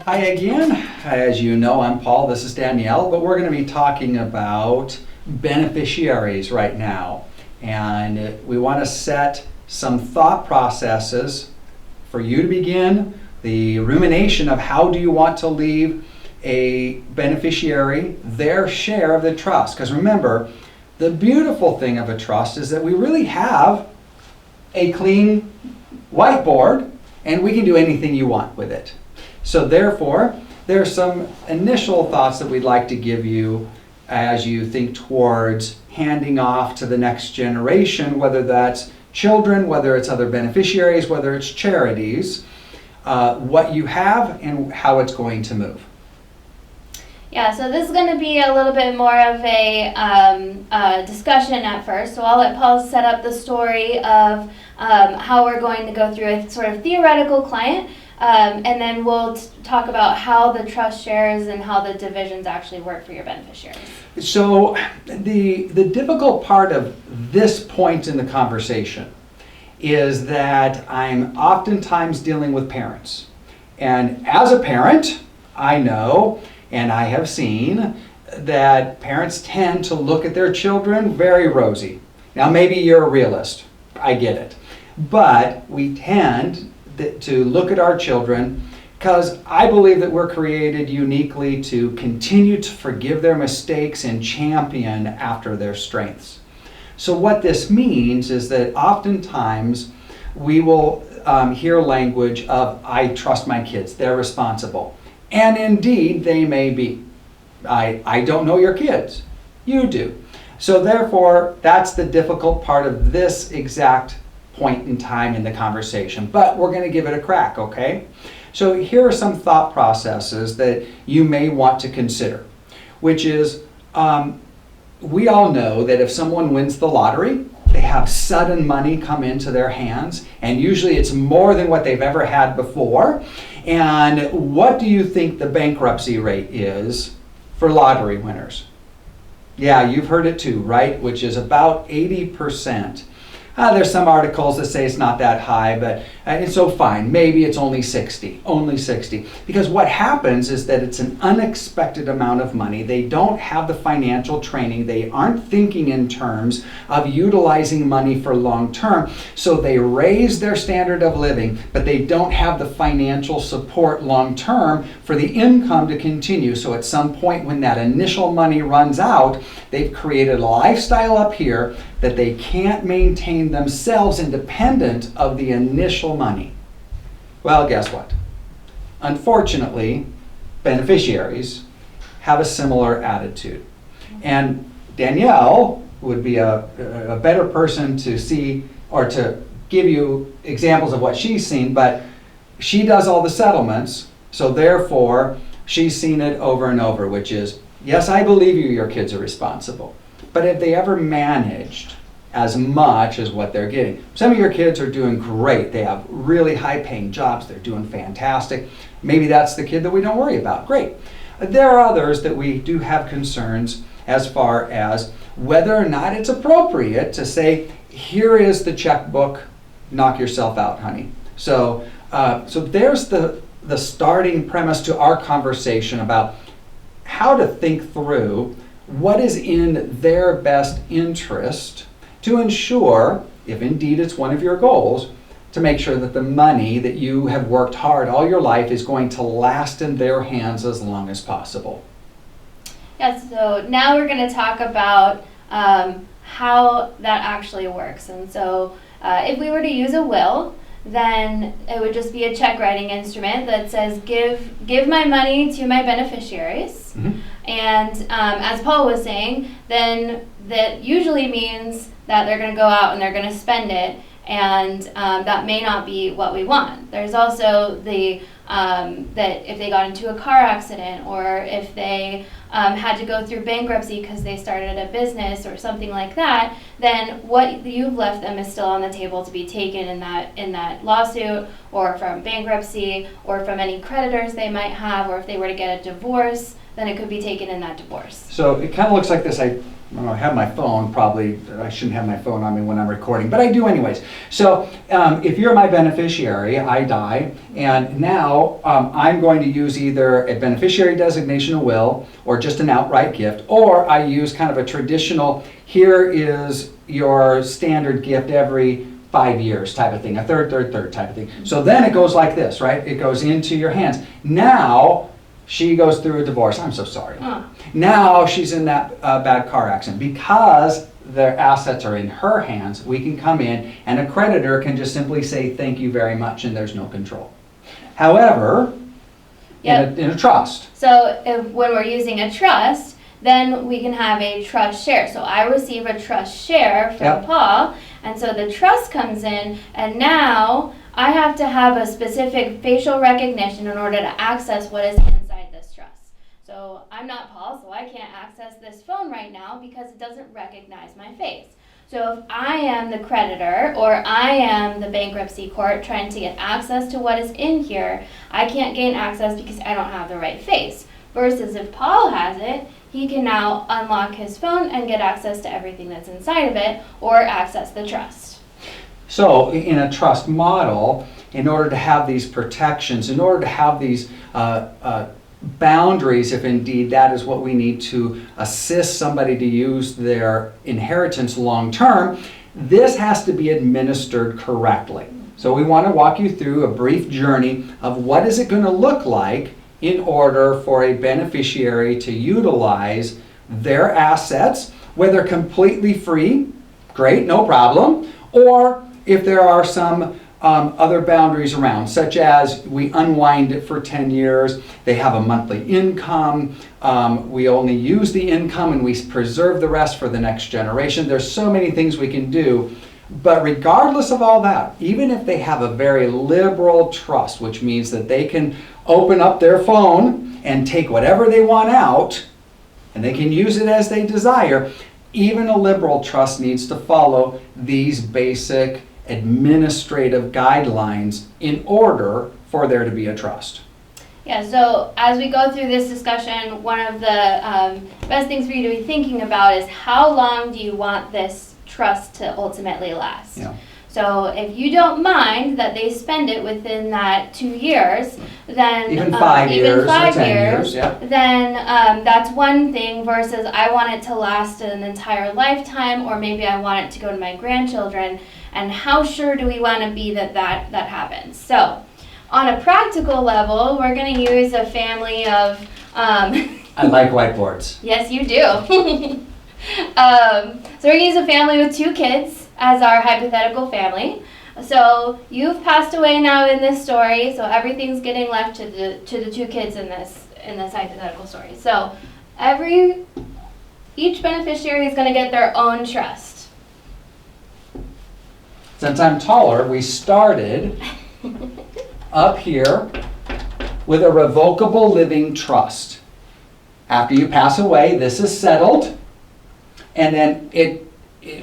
Hi again. As you know, I'm Paul, this is Danielle, but we're going to be talking about beneficiaries right now. And we want to set some thought processes for you to begin the rumination of how do you want to leave a beneficiary their share of the trust. Because remember, the beautiful thing of a trust is that we really have a clean whiteboard and we can do anything you want with it. So therefore, there are some initial thoughts that we'd like to give you as you think towards handing off to the next generation, whether that's children, whether it's other beneficiaries, whether it's charities, what you have and how it's going to move. Yeah, so this is going to be a little bit more of a discussion at first. So I'll let Paul set up the story of how we're going to go through a sort of theoretical client, and then we'll talk about how the trust shares and how the divisions actually work for your beneficiaries. So the difficult part of this point in the conversation is that I'm oftentimes dealing with parents. And as a parent, I know and I have seen that parents tend to look at their children very rosy. Now maybe you're a realist, I get it. But we tend to look at our children because I believe that we're created uniquely to continue to forgive their mistakes and champion after their strengths. So what this means is that oftentimes we will hear language of, I trust my kids, they're responsible. And indeed, they may be. I don't know your kids. You do. So therefore, that's the difficult part of this exact point in time in the conversation. But we're going to give it a crack, okay? So here are some thought processes that you may want to consider, which is, we all know that if someone wins the lottery, they have sudden money come into their hands, and usually it's more than what they've ever had before. And what do you think the bankruptcy rate is for lottery winners? Yeah, you've heard it too, right? Which is about 80%. There's some articles that say it's not that high, but it's so fine. Maybe it's only 60, Because what happens is that it's an unexpected amount of money. They don't have the financial training. They aren't thinking in terms of utilizing money for long term. So they raise their standard of living, but they don't have the financial support long term for the income to continue. So at some point when that initial money runs out, they've created a lifestyle up here that they can't maintain themselves independent of the initial money. Well, guess what? Unfortunately, beneficiaries have a similar attitude. And Danielle would be a better person to see or to give you examples of what she's seen, but she does all the settlements, so therefore she's seen it over and over, which is, yes, I believe you, your kids are responsible. But have they ever managed as much as what they're getting? Some of your kids are doing great. They have really high-paying jobs. They're doing fantastic. Maybe that's the kid that we don't worry about. Great. There are others that we do have concerns as far as whether or not it's appropriate to say, here is the checkbook, knock yourself out, honey. So there's the starting premise to our conversation about how to think through what is in their best interest to ensure, if indeed it's one of your goals, to make sure that the money that you have worked hard all your life is going to last in their hands as long as possible. Yeah, so now we're going to talk about how that actually works. And so if we were to use a will, then it would just be a check writing instrument that says give my money to my beneficiaries. Mm-hmm. And as Paul was saying, then that usually means that they're going to go out and they're going to spend it, and that may not be what we want. There's also the that if they got into a car accident, or if they had to go through bankruptcy because they started a business or something like that, then what you've left them is still on the table to be taken in that lawsuit, or from bankruptcy, or from any creditors they might have, or if they were to get a divorce, then it could be taken in that divorce. So it kind of looks like this. I have my phone, probably, I shouldn't have my phone on me when I'm recording, but I do anyways. So if you're my beneficiary, I die, and now I'm going to use either a beneficiary designation of will, or just an outright gift, or I use kind of a traditional, here is your standard gift every 5 years type of thing, a third type of thing. So then it goes like this, right? It goes into your hands. Now, she goes through a divorce. I'm so sorry. Now she's in that bad car accident. Because their assets are in her hands, we can come in and a creditor can just simply say thank you very much and there's no control. However, in a trust. So when we're using a trust, then we can have a trust share. So I receive a trust share from Paul, and so the trust comes in, and now I have to have a specific facial recognition in order to access what is inside this trust. So I'm not Paul, so I can't access this phone right now because it doesn't recognize my face. So if I am the creditor or I am the bankruptcy court trying to get access to what is in here, I can't gain access because I don't have the right face. Versus if Paul has it, he can now unlock his phone and get access to everything that's inside of it, or access the trust. So in a trust model, in order to have these protections, in order to have these boundaries, if indeed that is what we need to assist somebody to use their inheritance long term, this has to be administered correctly. So we want to walk you through a brief journey of what is it going to look like in order for a beneficiary to utilize their assets, whether completely free, great, no problem, or if there are some other boundaries around, such as we unwind it for 10 years, they have a monthly income, we only use the income and we preserve the rest for the next generation. There's so many things we can do. But regardless of all that, even if they have a very liberal trust, which means that they can open up their phone and take whatever they want out, and they can use it as they desire, even a liberal trust needs to follow these basic administrative guidelines in order for there to be a trust. Yeah, so as we go through this discussion, one of the best things for you to be thinking about is how long do you want this trust to ultimately last? Yeah. So if you don't mind that they spend it within that 2 years, then Even 5 years or 10 years, yeah. Then that's one thing versus I want it to last an entire lifetime, or maybe I want it to go to my grandchildren. And how sure do we want to be that happens? So on a practical level, we're going to use a family of... I like whiteboards. Yes, you do. So we're going to use a family with 2 kids as our hypothetical family. So you've passed away now in this story, so everything's getting left to the 2 kids in this hypothetical story. So each beneficiary is going to get their own trust. Since I'm taller, we started up here with a revocable living trust. After you pass away, this is settled, and then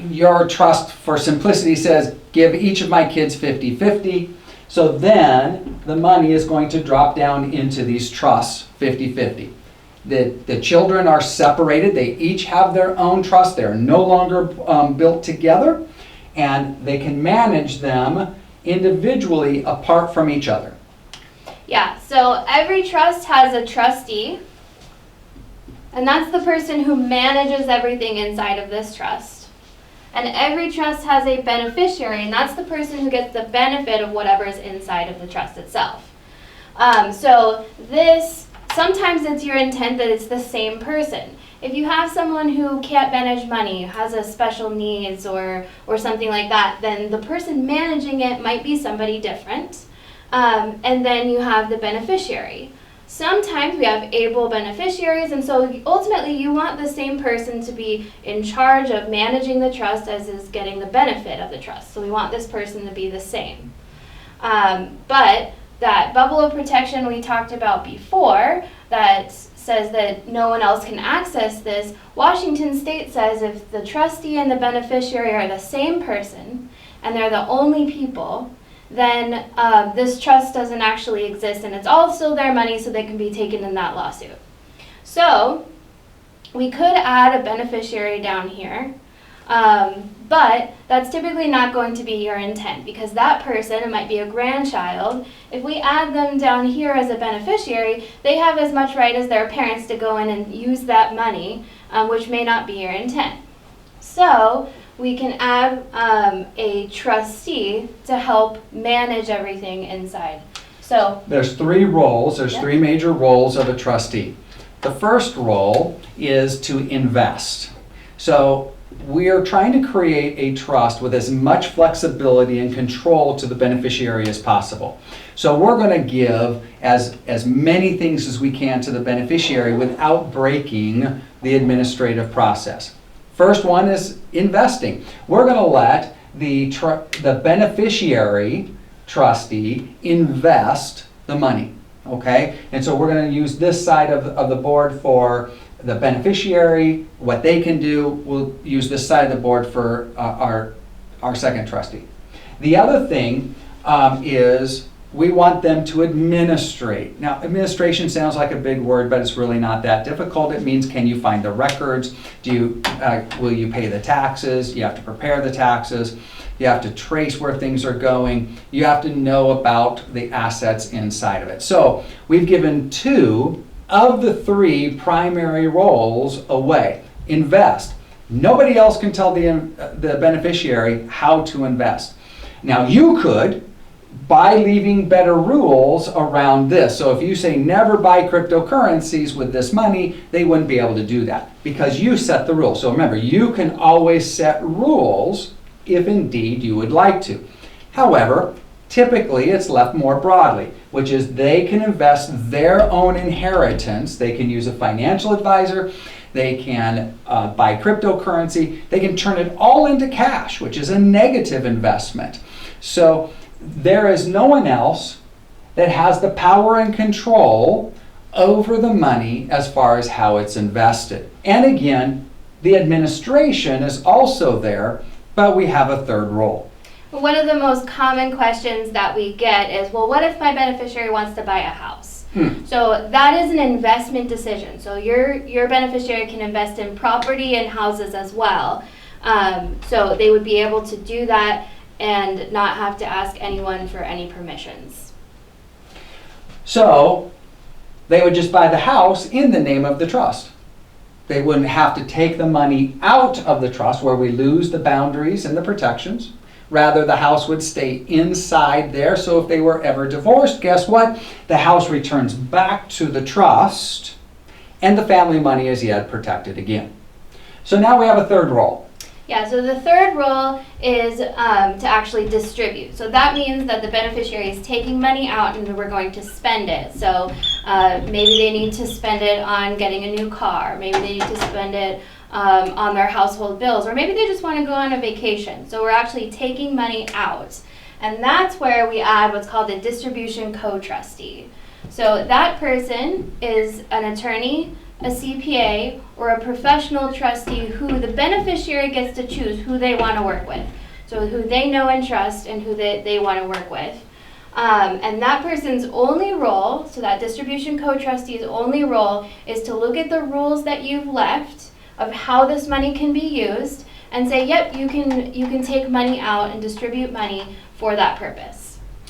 your trust, for simplicity, says give each of my kids 50-50. So then the money is going to drop down into these trusts 50-50. The children are separated. They each have their own trust. They're no longer built together, and they can manage them individually apart from each other. Yeah, so every trust has a trustee, and that's the person who manages everything inside of this trust. And every trust has a beneficiary, and that's the person who gets the benefit of whatever is inside of the trust itself. So sometimes it's your intent that it's the same person. If you have someone who can't manage money, has a special needs or something like that, then the person managing it might be somebody different. And then you have the beneficiary. Sometimes we have able beneficiaries, and so ultimately you want the same person to be in charge of managing the trust as is getting the benefit of the trust. So we want this person to be the same. But that bubble of protection we talked about before that says that no one else can access this, Washington State says if the trustee and the beneficiary are the same person and they're the only people, then this trust doesn't actually exist, and it's all still their money, so they can be taken in that lawsuit. So we could add a beneficiary down here, but that's typically not going to be your intent because that person, it might be a grandchild, if we add them down here as a beneficiary, they have as much right as their parents to go in and use that money, which may not be your intent. So we can add a trustee to help manage everything inside. So there's three roles. There's Yep. three major roles of a trustee. The first role is to invest. So we are trying to create a trust with as much flexibility and control to the beneficiary as possible. So we're going to give as many things as we can to the beneficiary without breaking the administrative process. First one is investing. We're going to let the beneficiary trustee invest the money, okay? And so we're going to use this side of the board for the beneficiary, what they can do. We'll use this side of the board for our second trustee. The other thing is we want them to administrate. Now, administration sounds like a big word, but it's really not that difficult. It means, can you find the records? Will you pay the taxes? You have to prepare the taxes. You have to trace where things are going. You have to know about the assets inside of it. So we've given two of the three primary roles away. Invest. Nobody else can tell the beneficiary how to invest. Now you could, by leaving better rules around this. So if you say never buy cryptocurrencies with this money, they wouldn't be able to do that because you set the rules. So remember, you can always set rules if indeed you would like to. However, typically it's left more broadly, which is they can invest their own inheritance. They can use a financial advisor. They can buy cryptocurrency. They can turn it all into cash, which is a negative investment. So there is no one else that has the power and control over the money as far as how it's invested. And again, the administration is also there, but we have a third role. one of the most common questions that we get is, well, what if my beneficiary wants to buy a house? So that is an investment decision. So your beneficiary can invest in property and houses as well. So they would be able to do that and not have to ask anyone for any permissions. So they would just buy the house in the name of the trust. They wouldn't have to take the money out of the trust where we lose the boundaries and the protections. Rather, the house would stay inside there. So if they were ever divorced, guess what? The house returns back to the trust and the family money is yet protected again. So now we have a third role. Yeah, so the third role is to actually distribute. So that means that the beneficiary is taking money out and we're going to spend it. So maybe they need to spend it on getting a new car. Maybe they need to spend it on their household bills. Or maybe they just want to go on a vacation. So we're actually taking money out. And that's where we add what's called a distribution co-trustee. So that person is an attorney, a CPA, or a professional trustee who the beneficiary gets to choose who they want to work with. So who they know and trust and who they want to work with. And that person's only role, so that distribution co-trustee's only role, is to look at the rules that you've left of how this money can be used and say, yep, you can take money out and distribute money for that purpose.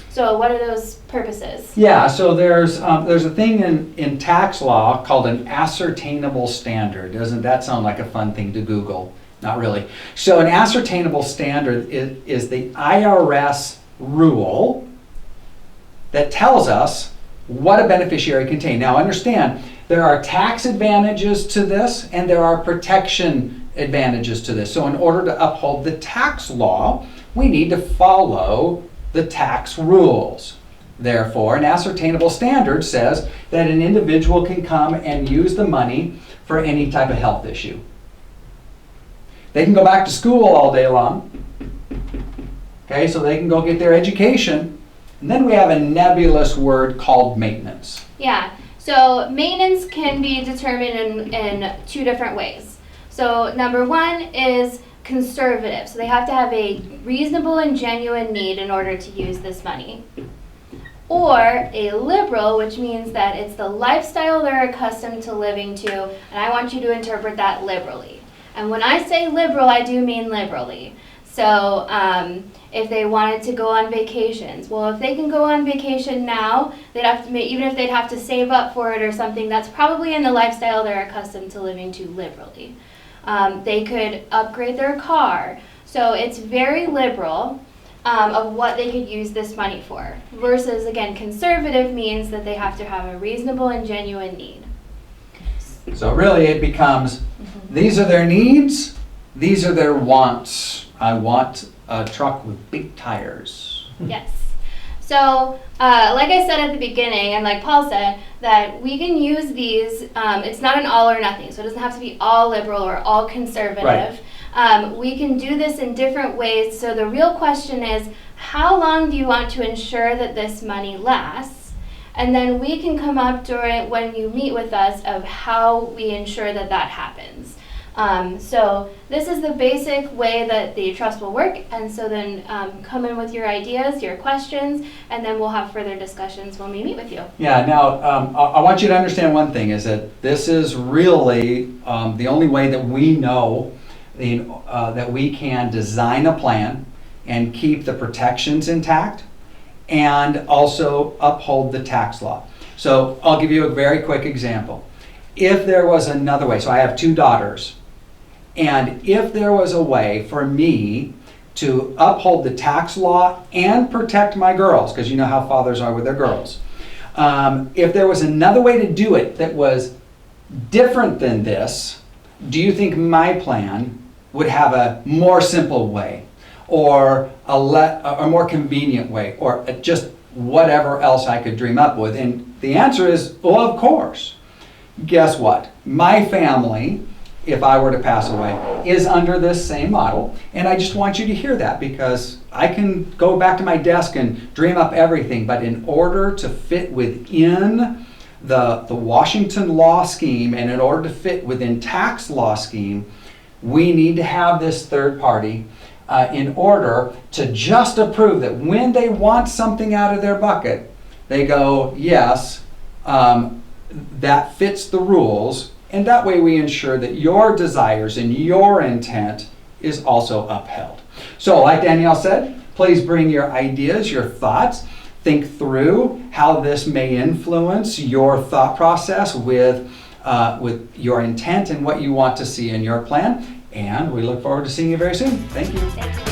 So what are those purposes? Yeah, so there's a thing in tax law called an ascertainable standard. Doesn't that sound like a fun thing to Google? Not really. So an ascertainable standard is the IRS rule that tells us what a beneficiary can take. Now understand, there are tax advantages to this and there are protection advantages to this. So in order to uphold the tax law, we need to follow the tax rules. Therefore, an ascertainable standard says that an individual can come and use the money for any type of health issue. They can go back to school all day long. Okay, so they can go get their education. And then we have a nebulous word called maintenance. Yeah, so maintenance can be determined in two different ways. So number one is conservative. So they have to have a reasonable and genuine need in order to use this money. or a liberal, which means that it's the lifestyle they're accustomed to living to, and I want you to interpret that liberally. And when I say liberal, I do mean liberally. So if they wanted to go on vacations, well, if they can go on vacation now, they'd have to make, even if they'd have to save up for it or something, that's probably in the lifestyle they're accustomed to living to liberally. They could upgrade their car. So it's very liberal of what they could use this money for. Versus, again, conservative means that they have to have a reasonable and genuine need. So really it becomes, these are their needs, these are their wants. I want a truck with big tires. Yes. So, like I said at the beginning, and like Paul said, that we can use these, it's not an all or nothing, so it doesn't have to be all liberal or all conservative. Right. We can do this in different ways, so the real question is, how long do you want to ensure that this money lasts? And then we can come up during, when you meet with us, of how we ensure that that happens. So this is the basic way that the trust will work, and so then come in with your ideas, your questions, and then we'll have further discussions when we meet with you. Yeah, now I want you to understand one thing, is that this is really the only way that we know that we can design a plan and keep the protections intact and also uphold the tax law. So I'll give you a very quick example. If there was another way, so I have 2 daughters, and if there was a way for me to uphold the tax law and protect my girls, because you know how fathers are with their girls, if there was another way to do it that was different than this, do you think my plan would have a more simple way, or a more convenient way, or just whatever else I could dream up with? And the answer is, well, of course. Guess what? My family, if I were to pass away, is under this same model. And I just want you to hear that, because I can go back to my desk and dream up everything, but in order to fit within the Washington law scheme, and in order to fit within tax law scheme, we need to have this third party in order to just approve that when they want something out of their bucket, they go, yes, that fits the rules, and that way we ensure that your desires and your intent is also upheld. So like Danielle said, please bring your ideas, your thoughts, think through how this may influence your thought process with your intent and what you want to see in your plan, and we look forward to seeing you very soon. Thank you. Thank you.